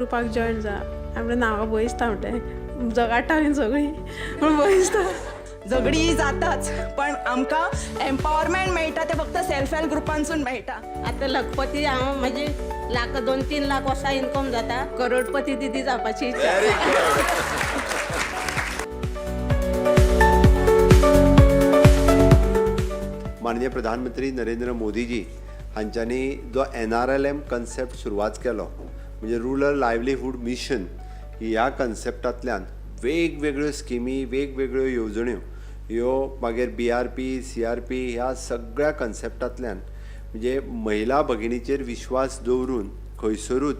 ग्रुपाक join जा आपल्या नांवां बयसता म्हणटे जगाटा हांवें सगळीं पूण बयसता झगडी जाताच पण आमकां एम्पावरमेंट मेळटा ते फक्त सेल्फ हेल्प ग्रुपांसून मेळटा. आतां लखपती हांव म्हाजी लाख 2-3 लाख वर्सां इनकम जाता करोडपती दिदी जावपाची इच्छा माननीय प्रधानमंत्री नरेंद्र मोदीजी हांच्यांनी जो NRLM कन्सेप्ट सुरवात केलो म्हणजे रुरल लायव्हलीहूड मिशन ह्या कन्सेप्टांतल्यान वेगवेगळ्यो स्किमी वेगवेगळ्यो येवजण्यो ह्यो मागीर BRP CRP ह्या सगळ्या कन्सेप्टांतल्यान म्हणजे महिला भगिनीचेर विश्वास दवरून खंयसरूच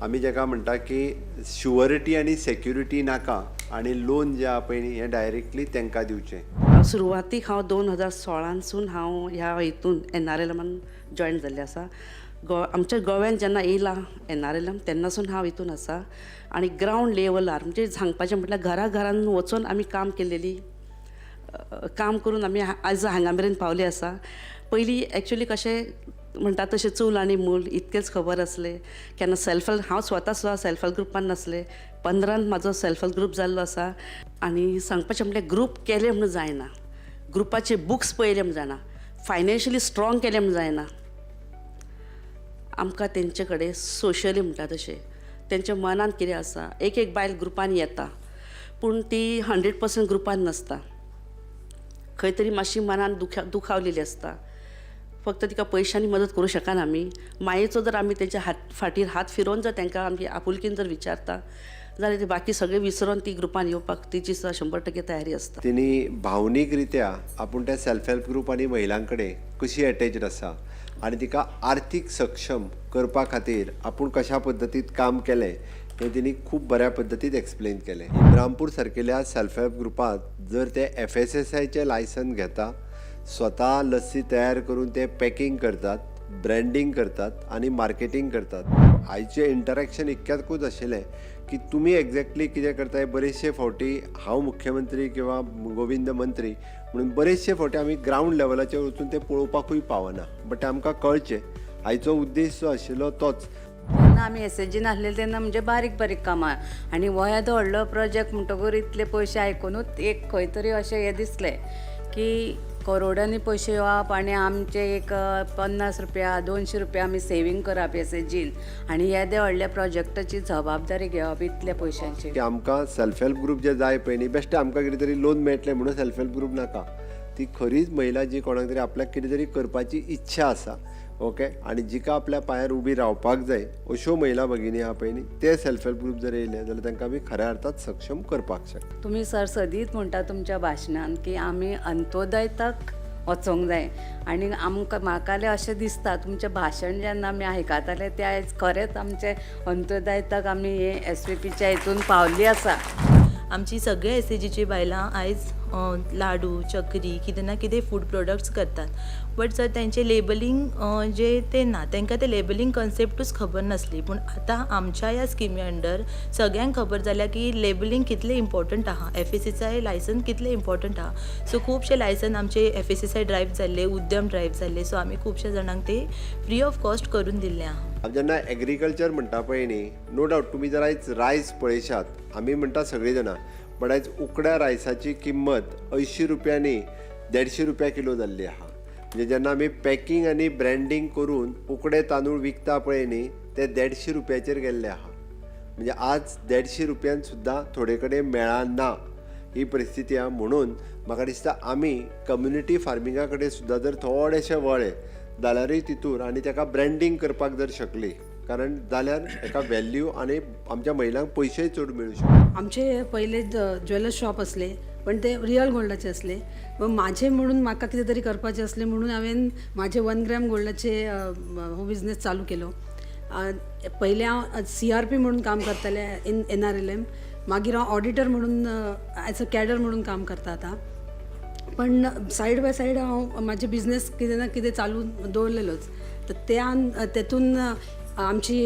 आमी जाका म्हणटा की शुअरिटी आनी सेक्युरिटी नाका आनी लोन जे आहा पळय न्ही हें डायरेक्टली तांकां दिवचें. सुरवातीक हांव 2016 हांव ह्या हितून NRLMान जॉयन जाल्लें आसा. आमच्या गोव्यान जेन्ना येयला NRLM तेन्नासून हांव हितून आसा आनी ग्रावंड लेवलार म्हणजे सांगपाचें म्हटल्यार घरान वचून आमी काम केलेली काम करून आमी आज हांगा मेरेन पावले आसा. पयलीं एक्चुली कशें म्हणटा तशें चूल आनी मूल इतकेंच खबर आसलें. केन्ना सेल्फ हेल्प हांव स्वता सुद्दां सेल्फ हेल्प ग्रुपान नासलें. 15 म्हाजो सेल्फ हेल्प ग्रूप जाल्लो आसा आनी सांगपाचें म्हटल्यार ग्रूप केले म्हणून जायना. ग्रुपाचे बुक्स पळयले म्हण जायना. फायनान्शियली स्ट्रॉंग केले म्हण जायना. आमकां तेंचे कडेन सोशली म्हणटा तशें तेंच्या मनान कितें आसा. एक बायल ग्रुपान येता पूण ती 100% ग्रुपान नासता. खंय तरी मातशी मनान दुखावलेली आसता. फक्त तिका पयशांनी मदत करूं शकना आमी. मायेचो जर आमी तेच्या फाटीर हात फिरोवन जर तांकां आमी आपुलकीन जर विचारता जाल्यार ते बाकी सगळे विसरून ती ग्रुपान येवपाक तिची 100% तयारी आसता. तिनी भावनीक रित्या आपूण त्या सेल्फ हेल्प ग्रुप आनी महिलां कडेन कशी एटॅच्ड आसा आनी तिका आर्थीक सक्षम करपा खातीर आपूण कशा पद्दतीत काम केलें हें तिणी खूब बऱ्या पद्दतीत एक्सप्लेन केलें. इब्रामपूर सारकेल्या सेल्फ हेल्प ग्रुपांत जर ते FSSAचें लायसन घेता स्वता लस्सी तयार करून ते पॅकिंग करतात ब्रँडिंग करतात आनी मार्केटींग करतात. आयचें इंटरॅक्शन इतक्याकूच आशिल्लें की तुमी एक्झॅक्टली कितें करताय. बरेचशे फावटी हांव मुख्यमंत्री किंवा गोविंद मंत्री म्हणून बरेचशे फावटी आमी ग्रावंड लेवलाचेर वचून ते पळोवपाकूय पावना. बट आमकां कळचें आयचो उद्देश जो आशिल्लो तोच. जेन्ना आमी SHGन आसलेले तेन्ना म्हणजे बारीक बारीक कामां आनी हो येदो व्हडलो प्रोजेक्ट म्हणटकूच इतले पयशे आयकुनूच एक खंय तरी अशें हें दिसलें की करोडांनी पयशे येवप आनी आमचे एक 50 रुपया 200 रुपया आमी सेवींग करप SHGन आनी येदे व्हडल्या प्रोजेक्टाची जबाबदारी घेवप इतल्या पयशांची. आमकां सेल्फ हेल्प ग्रूप जे जाय पळय न्ही बेश्टे आमकां कितें तरी लोन मेळटलें म्हणून सेल्फ हेल्प ग्रूप नाका. ती खरीच महिला जी कोणाक तरी आपल्याक कितें तरी करपाची इच्छा आसा ओके आनी जिका आपल्या पांयार उबी रावपाक जाय अश्यो महिला भगिनी आहा पळय न्ही ते सेल्फ हेल्प ग्रूप जर येयले जाल्यार तांकां आमी खऱ्या अर्थात सक्षम करपाक शकता. तुमी सर सदीत म्हणटा तुमच्या भाशणान की आमी अंत्योदय तक वचोंक जाय आनी आमकां म्हाका अशें दिसता तुमचें भाशण जेन्ना आमी आयकताले ते आयज खरेंच आमचे अंत्योदय तक आमी हे SVPच्या हितून पावल्लीं आसा. आमची सगळे SHGची बायलां आयज लाडू चकरी कितें ना कितें फूड प्रोडक्ट्स करतात. बट जर तेंचे लेबलिंग जे ते ना तांकां ते लेबलिंग कन्सेप्टूच खबर नासली. पूण आतां आमच्या ह्या स्किमी अंडर सगळ्यांक खबर जाल्या की लेबलिंग कितलें इम्पॉर्टंट आहा. FSSAI लायसन कितलें इम्पॉर्टंट आहा. सो खुबशे लायसन आमचे FSSAI ड्रायव्ह जाल्ले उद्यम ड्रायव्ह जाल्ले. सो आमी खुबशे जाणांक ते फ्री ऑफ कॉस्ट करून दिल्ले आहा. जेन्ना एग्रीकल्चर म्हणटा पळय न्ही नो डावट तुमी जर आयज रायस पळयशात आमी म्हणटा सगळीं जाणां बट आयज उकड्या रायसाची किंमत 80 रुपयांनी 150 रुपया किलो जाल्ली आहा. म्हणजे जेन्ना आमी पॅकिंग आनी ब्रँडिंग करून उकडे तांदूळ विकता पळय न्ही ते 150 रुपयाचेर गेल्ले आहा. म्हणजे आज 150 रुपयान सुद्दां थोडे कडेन मेळना ही परिस्थिती आहा. म्हणून म्हाका दिसता आमी कम्युनिटी फार्मिंगा कडेन सुद्दां जर थोडेशे वळे जाल्यारूय तितूर आनी ताका ब्रँडिंग करपाक जर शकली कारण जाल्यार एका व्हॅल्यू आनी आमच्या महिलांक पयशेय चड मेळूं शकता. आमचे पहिले ज्वेलर्स शॉप असले पण ते रियल गोल्डाचे असले. व माझे म्हणून म्हाका कितें तरी करपाचें असलें म्हणून हांवें माझे 1 ग्रॅम गोल्डाचे हो बिझनेस चालू केलो. पहिले हांव CRP म्हणून काम करताले इन NRLM. मागीर हांव ऑडिटर म्हणून ॲज अ कॅडर म्हणून काम करता आतां. पण सायड बाय सायड हांव माझे बिझनेस कितें ना कितें चालू दवरलेलोच. तर तेतून आमची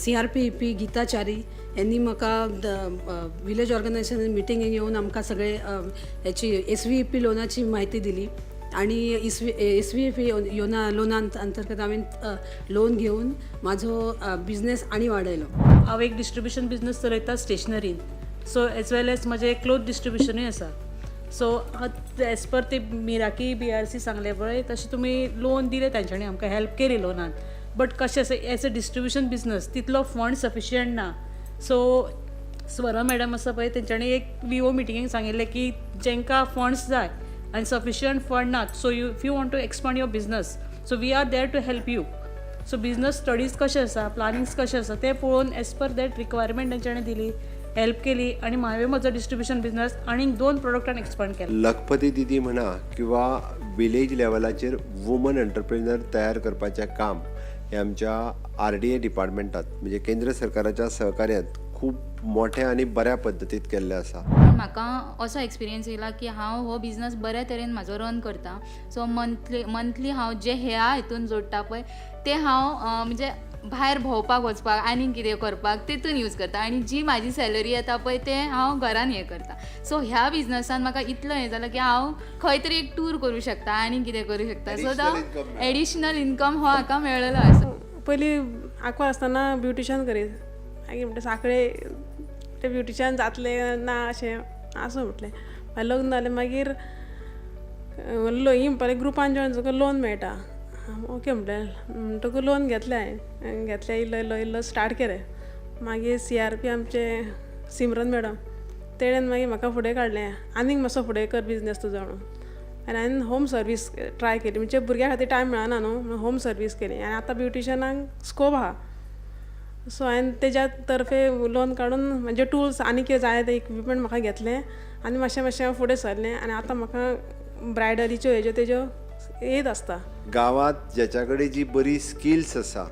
CRP EP गीताचारी यांनी म्हाका विलेज ऑर्गनायझेशन मिटिंगेक येवन आमकां सगळे याची SVEP लोनाची माहिती दिली आणि SVF योना लोना अंतर्गत हांवें लोन घेवन म्हाजो बिझनेस आनी वाडयलो. हांव एक डिस्ट्रिब्युशन बिझनस चलयता स्टेशनरीन, सो एज वेल एज म्हजें क्लोथ डिस्ट्रिब्युशनूय आसा. सो एज पर ते मिराकी BRC सांगले पळय तशें तुमी लोन दिले, तांच्यांनी आमकां हेल्प केली लोनान. बट कशें एज अ डिस्ट्रिब्युशन बिझनस तितलो फंड सफिशियंट ना. सो स्वरा मॅडम आसा पळय तेंच्यांनी एक VO मिटिंगेक सांगिल्लें की जेंकां फंड्स जाय आनी सफिशियंट फंड नात, so if you want to expand your business, so we are there to help you. So business studies कशें आसा, प्लॅनिंग्स कशें आसा तें पळोवन एज पर दॅट रिक्वायरमेंट तेंच्यांनी दिली, हेल्प केली आणि हांवें म्हजो डिस्ट्रिब्युशन बिझनस आनीक 2 प्रोडक्टान एक्सपांड केलो. लखपती दिदी म्हणा किंवा विलेज लेवलाचेर वुमन एंटरप्रेन्युअर तयार करपाचें काम हे आमच्या RDA डिपार्टमेंटात म्हणजे केंद्र सरकाराच्या सहकार्यांत खूब मोठ्या आनी बऱ्या पद्दतीत केल्लें आसा. म्हाका असो एक्सपिरियन्स येयला की हांव हो बिझनस बऱ्या तरेन म्हाजो रन करता. सो मंथली हांव जे ह्या हितून जोडटा पळय ते हांव म्हणजे भायर भोंवपाक वचपाक आनी कितें करपाक तेतून यूज करता, आनी जी म्हाजी सॅलरी येता पळय ते हांव घरान हें करता. सो ह्या बिझनसान म्हाका इतलो हें जालां की हांव खंय तरी एक टूर करूं शकता आनी कितें करूं शकता. सो तो एडिशनल इनकम हो म्हाका मेळ्ळलो आसा. पयलीं आंकवार आसतना ब्युटिशन करीत, मागीर म्हणटा साखळे ते ब्युटिशन जातलें ना अशें आसूं म्हटलें. मागीर लग्न जालें मागीर ही म्हणपाक ग्रुपान जॉयन जातकच लोन मेळटा. ओके म्हटलें, म्हणटकूच लोन घेतलें हांवें. इल्लो स्टार्ट केलें. मागीर CRP आमचे सिमरन मॅडम तेणेन मागीर म्हाका फुडें काडलें, आनीक मातसो फुडें कर बिझनस तुजो म्हणून. आनी हांवें होम सर्वीस ट्राय केली, म्हणजे भुरग्यां खातीर टायम मेळना न्हू म्हणून होम सर्वीस केली. आनी आतां ब्युटिशनाक स्कोप आहा. सो हांवें तेज्या तर्फे लोन काडून म्हणजे टूल्स आनी कितें जाय ते इक्विपमेंट म्हाका घेतलें आनी मातशें फुडें सरलें. आनी आतां म्हाका ब्रायडलीच्यो तेज्यो येत आसता. गांवांत ज्याच्या कडेन जी बरी स्किल्स आसा,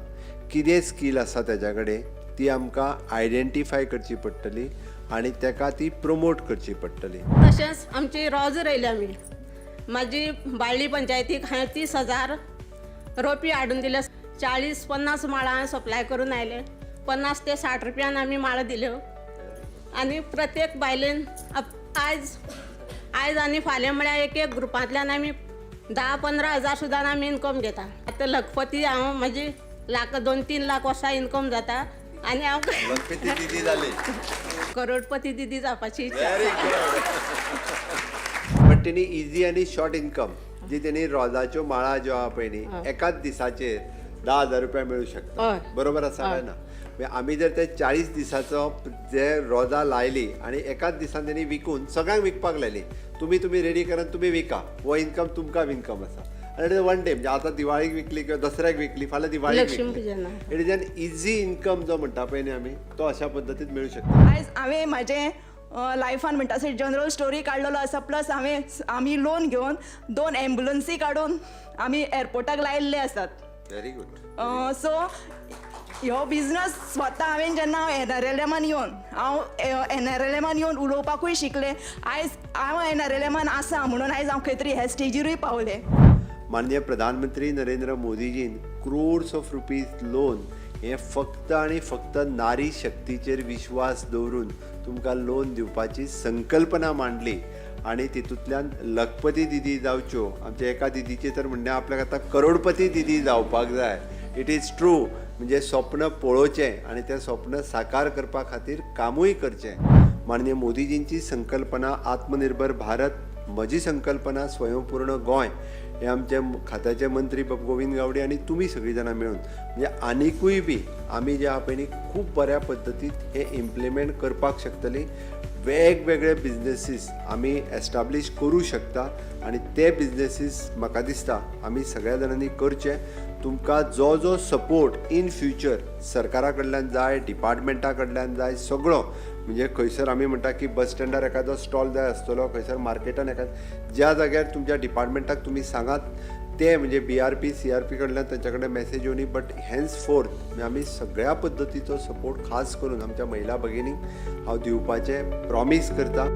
कितें स्कील आसा तेज्या कडेन ती आमकां आयडेंटिफाय करची पडटली आनी ताका ती प्रमोट करची पडटली. तशेंच आमची रॉज रोयली आमी. म्हाजी बाळ्ळी पंचायतीक हांवें 30,000 रोपी हाडून दिले. 40-50 माळां हांवें सप्लाय करून आयलें. 50 ते 60 रुपयान आमी माळो दिल्यो. आनी प्रत्येक बायलेन आयज आनी फाल्यां म्हळ्यार एक ग्रुपांतल्यान आमी 10-15 हजार सुद्दां आमी इनकम घेता. आतां लखपती हांव म्हाजी 2-3 लाख वर्सां इनकम जाता आनी हांव लखपती दिदी जाली, करोडपती दिदी जावपाची इच्छा. बट तेणी इजी आनी शॉर्ट इनकम जी तेणी रोजाच्यो माळा ज्यो आहा पळय न्ही एकाच दिसाचेर 10,000 रुपया मेळूं शकता. बरोबर आसा काय ना? आमी जर ते 40 दिसाचो जे रोजां लायली आनी एकाच दिसान तेणी विकून सगळ्यांक विकपाक लायली, तुमी रेडी करात तुमी विका, हो इनकम तुमकां इनकम आसा. आनी वन डे म्हणजे आतां दिवाळीक विकली किंवा दसऱ्याक विकली, फाल्यां दिवाळीक विकली. It is an easy income जो म्हणटा पळय न्ही आमी, तो अशा पद्दतीन मेळूं शकता. आयज हांवें म्हाजें लायफान म्हणटा तशें जनरल स्टोरी काडलेलो आसा. प्लस आमी लोन घेवन 2 एम्बुलन्सी काडून आमी एअरपोर्टाक लायिल्ले आसात. Very good. सो ह्यो बिझनस स्वता हांवें जेन्ना NRLMान येवन उलोवपाकूय शिकलें. आयज हांव NRLMान आसा म्हणून आयज हांव खंय तरी ह्या स्टेजीरूय पावलें. माननीय प्रधानमंत्री नरेंद्र मोदीजीन क्रोर्स ऑफ रुपीज लोन हे फक्त आनी फक्त नारी शक्तीचेर विश्वास दवरून तुमकां लोन दिवपाची संकल्पना मांडली आनी तितूंतल्यान लखपती दिदी जावच्यो, आमच्या एका दिदीचे तर म्हणणें आपल्याक आतां करोडपती दिदी जावपाक जाय. It is true. म्हणजे स्वप्न पळोवचें आनी तें स्वप्न साकार करपा खातीर कामूय करचें. माननीय मोदीजींची संकल्पना आत्मनिर्भर भारत, म्हजी संकल्पना स्वयंपूर्ण गोंय हे आमचे खात्याचे मंत्री गोविंद गावडे आनी तुमी सगळीं जाणां मेळून म्हणजे आनिकूय बी आमी जे आहा पळय न्ही खूब बऱ्या पद्दतीन हे इम्प्लिमेंट करपाक शकतली. वेगवेगळे बिझनेसीस आमी एस्टाब्लीश करूं शकता आनी ते बिझनेसीस म्हाका दिसता आमी सगळ्या जाणांनी करचे. तुमकां जो सपोर्ट इन फ्युचर सरकारा कडल्यान जाय, डिपार्टमेंटा कडल्यान जाय, सगळो म्हणजे खंयसर आमी म्हणटा की बस स्टँडार एखादो स्टॉल जाय आसतलो, खंयसर मार्केटान ज्या जाग्यार तुमच्या डिपार्टमेंटाक तुमी सांगात ते म्हणजे BRP CRP कडल्यान तेंच्या कडेन मॅसेज येवनी. बट हेन्स फोर्थ आमी सगळ्या पद्दतीचो सपोर्ट खास करून आमच्या महिला भगिनींक हांव दिवपाचें प्रॉमीस करता.